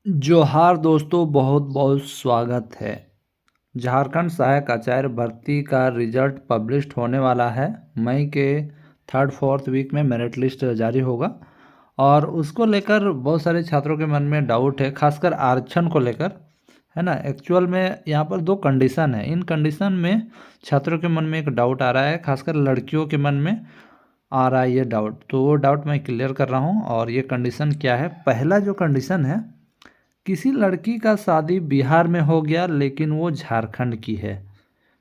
जोहार दोस्तों, बहुत बहुत स्वागत है। झारखंड सहायक आचार्य भर्ती का रिजल्ट पब्लिश्ड होने वाला है। मई के 3-4 वीक में मेरिट लिस्ट जारी होगा और उसको लेकर बहुत सारे छात्रों के मन में डाउट है, खासकर आरक्षण को लेकर, है ना। एक्चुअल में यहाँ पर दो कंडीशन है। इन कंडीशन में छात्रों के मन में एक डाउट आ रहा है, खासकर लड़कियों के मन में आ रहा है ये डाउट। तो वो डाउट मैं क्लियर कर रहा हूँ। और ये कंडीशन क्या है? पहला जो कंडीशन है, किसी लड़की का शादी बिहार में हो गया लेकिन वो झारखंड की है,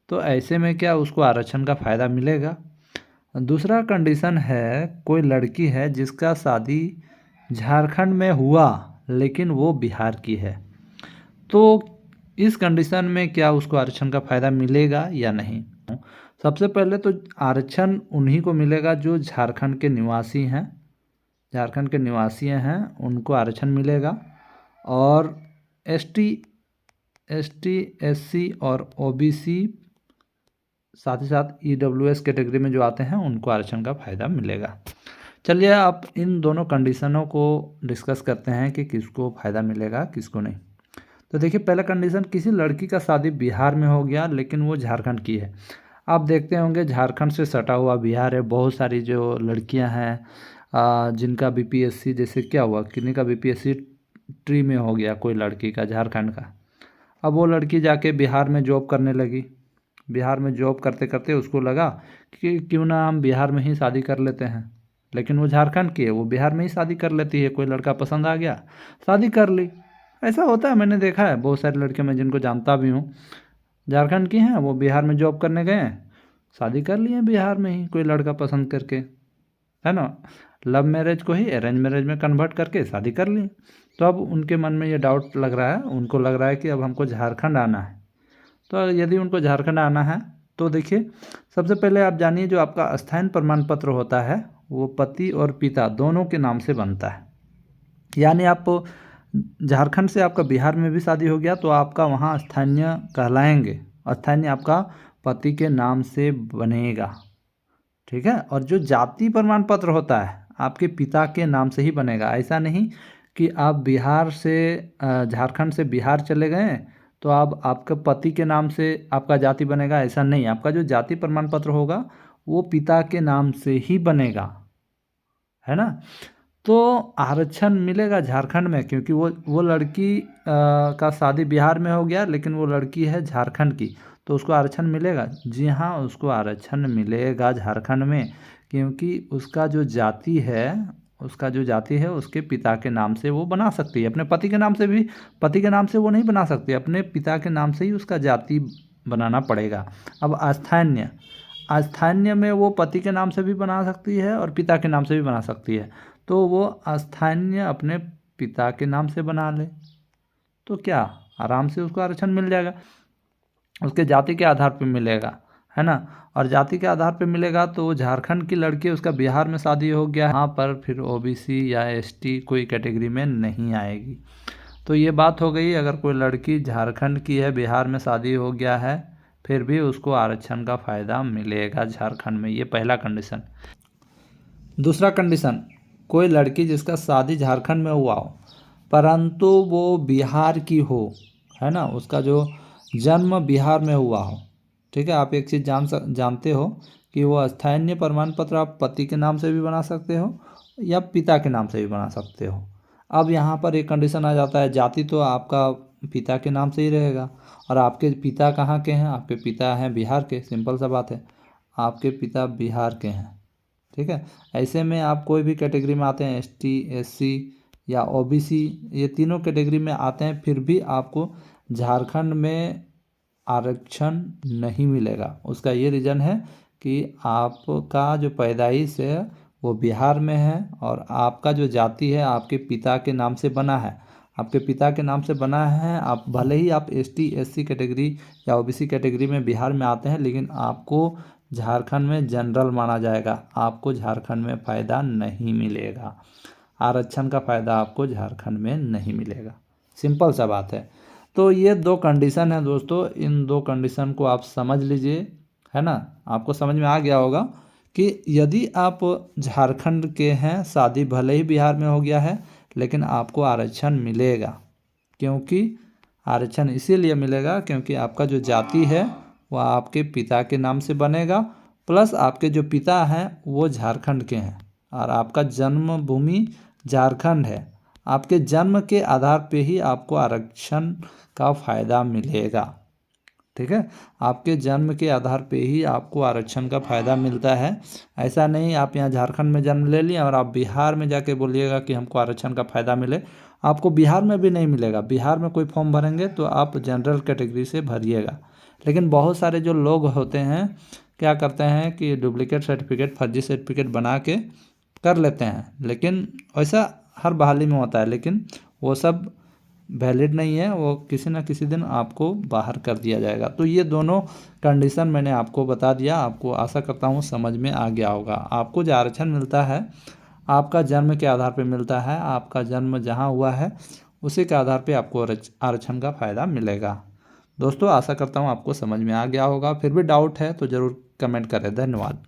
तो ऐसे में क्या उसको आरक्षण का फ़ायदा मिलेगा? दूसरा कंडीशन है, कोई लड़की है जिसका शादी झारखंड में हुआ लेकिन वो बिहार की है, तो इस कंडीशन में क्या उसको आरक्षण का फ़ायदा मिलेगा या नहीं? सबसे पहले तो आरक्षण उन्हीं को मिलेगा जो झारखंड के निवासी हैं। झारखंड के निवासी हैं उनको आरक्षण मिलेगा। और एसटी, एससी और ओबीसी, साथ ही साथ ईडब्ल्यूएस कैटेगरी में जो आते हैं उनको आरक्षण का फ़ायदा मिलेगा। चलिए आप इन दोनों कंडीशनों को डिस्कस करते हैं कि किसको फ़ायदा मिलेगा किसको नहीं। तो देखिए, पहला कंडीशन, किसी लड़की का शादी बिहार में हो गया लेकिन वो झारखंड की है। आप देखते होंगे झारखंड से सटा हुआ बिहार है, बहुत सारी जो लड़कियां हैं जिनका बीपीएससी, जैसे क्या हुआ, किन्हीं का बीपीएससी ट्री में हो गया कोई लड़की का झारखंड का। अब वो लड़की जाके बिहार में जॉब करने लगी। बिहार में जॉब करते करते उसको लगा कि क्यों ना हम बिहार में ही शादी कर लेते हैं, लेकिन वो झारखंड की है, वो बिहार में ही शादी कर लेती है। कोई लड़का पसंद आ गया, शादी कर ली। ऐसा होता है, मैंने देखा है बहुत सारी लड़कियां, मैं जिनको जानता भी हूँ, झारखंड की हैं, वो बिहार में जॉब करने गए हैं, शादी कर लिए बिहार में ही कोई लड़का पसंद करके, है ना। लव मैरिज को ही अरेंज मैरिज में कन्वर्ट करके शादी कर ली। तो अब उनके मन में ये डाउट लग रहा है, उनको लग रहा है कि अब हमको झारखंड आना है। तो यदि उनको झारखंड आना है तो देखिए, सबसे पहले आप जानिए, जो आपका स्थायी प्रमाण पत्र होता है वो पति और पिता दोनों के नाम से बनता है। यानी आप झारखंड से आपका बिहार में भी शादी हो गया तो आपका वहाँ स्थानीय कहलाएंगे। स्थानीय आपका पति के नाम से बनेगा, ठीक है। और जो जाति प्रमाण पत्र होता है आपके पिता के नाम से ही बनेगा। ऐसा नहीं कि आप बिहार से झारखंड से बिहार चले गए तो आप आपके पति के नाम से आपका जाति बनेगा, ऐसा नहीं। आपका जो जाति प्रमाण पत्र होगा वो पिता के नाम से ही बनेगा, है ना। तो आरक्षण मिलेगा झारखंड में, क्योंकि वो लड़की का शादी बिहार में हो गया लेकिन वो लड़की है झारखंड की, तो उसको आरक्षण मिलेगा। जी हाँ, उसको आरक्षण मिलेगा झारखंड में, क्योंकि उसका जो जाति है उसके पिता के नाम से वो बना सकती है। अपने पति के नाम से भी, पति के नाम से वो नहीं बना सकती, अपने पिता के नाम से ही उसका जाति बनाना पड़ेगा। अब स्थानीय, स्थानीय में वो पति के नाम से भी बना सकती है और पिता के नाम से भी बना सकती है। तो वो स्थानीय अपने पिता के नाम से बना ले तो क्या आराम से उसको आरक्षण मिल जाएगा। उसके जाति के आधार पर मिलेगा, है ना। और जाति के आधार पर मिलेगा तो झारखंड की लड़की, उसका बिहार में शादी हो गया, यहाँ पर फिर ओबीसी या एसटी कोई कैटेगरी में नहीं आएगी। तो ये बात हो गई, अगर कोई लड़की झारखंड की है, बिहार में शादी हो गया है, फिर भी उसको आरक्षण का फ़ायदा मिलेगा झारखंड में। ये पहला कंडीशन। दूसरा कंडीशन, कोई लड़की जिसका शादी झारखंड में हुआ हो परंतु वो बिहार की हो, है ना, उसका जो जन्म बिहार में हुआ हो, ठीक है। आप एक चीज़ जानते हो कि वो स्थानीय प्रमाण पत्र आप पति के नाम से भी बना सकते हो या पिता के नाम से भी बना सकते हो। अब यहाँ पर एक कंडीशन आ जाता है, जाति तो आपका पिता के नाम से ही रहेगा। और आपके पिता कहाँ के हैं? आपके पिता हैं बिहार के, सिंपल सा बात है, आपके पिता बिहार के हैं, ठीक है। ऐसे में आप कोई भी कैटेगरी में आते हैं, एसटी, एससी या ओबीसी, ये तीनों कैटेगरी में आते हैं, फिर भी आपको झारखंड में आरक्षण नहीं मिलेगा। उसका ये रीज़न है कि आपका जो पैदाइश है वो बिहार में है और आपका जो जाति है आपके पिता के नाम से बना है। आपके पिता के नाम से बना है, आप भले ही आप एसटी, एससी कैटेगरी या ओबीसी कैटेगरी में बिहार में आते हैं, लेकिन आपको झारखंड में जनरल माना जाएगा। आपको झारखंड में फ़ायदा नहीं मिलेगा, आरक्षण का फ़ायदा आपको झारखंड में नहीं मिलेगा। सिंपल सा बात है। तो ये दो कंडीशन है दोस्तों, इन दो कंडीशन को आप समझ लीजिए, है ना। आपको समझ में आ गया होगा कि यदि आप झारखंड के हैं, शादी भले ही बिहार में हो गया है, लेकिन आपको आरक्षण मिलेगा। क्योंकि आरक्षण इसीलिए मिलेगा क्योंकि आपका जो जाति है वह आपके पिता के नाम से बनेगा, प्लस आपके जो पिता हैं वो झारखंड के हैं और आपका जन्मभूमि झारखंड है। आपके जन्म के आधार पे ही आपको आरक्षण का फ़ायदा मिलेगा। ठीक है, आपके जन्म के आधार पे ही आपको आरक्षण का फ़ायदा मिलता है। ऐसा नहीं आप यहाँ झारखंड में जन्म ले लिए और आप बिहार में जाके बोलिएगा कि हमको आरक्षण का फ़ायदा मिले, आपको बिहार में भी नहीं मिलेगा। बिहार में कोई फॉर्म भरेंगे तो आप जनरल कैटेगरी से भरिएगा। लेकिन बहुत सारे जो लोग होते हैं क्या करते हैं कि डुप्लीकेट सर्टिफिकेट, फर्जी सर्टिफिकेट बना के कर लेते हैं, लेकिन ऐसा हर बहाली में होता है, लेकिन वो सब वैलिड नहीं है, वो किसी ना किसी दिन आपको बाहर कर दिया जाएगा। तो ये दोनों कंडीशन मैंने आपको बता दिया, आपको आशा करता हूँ समझ में आ गया होगा। आपको जो आरक्षण मिलता है आपका जन्म के आधार पर मिलता है, आपका जन्म जहाँ हुआ है उसी के आधार पर आपको आरक्षण का फ़ायदा मिलेगा। दोस्तों आशा करता हूँ आपको समझ में आ गया होगा। फिर भी डाउट है तो ज़रूर कमेंट करें। धन्यवाद।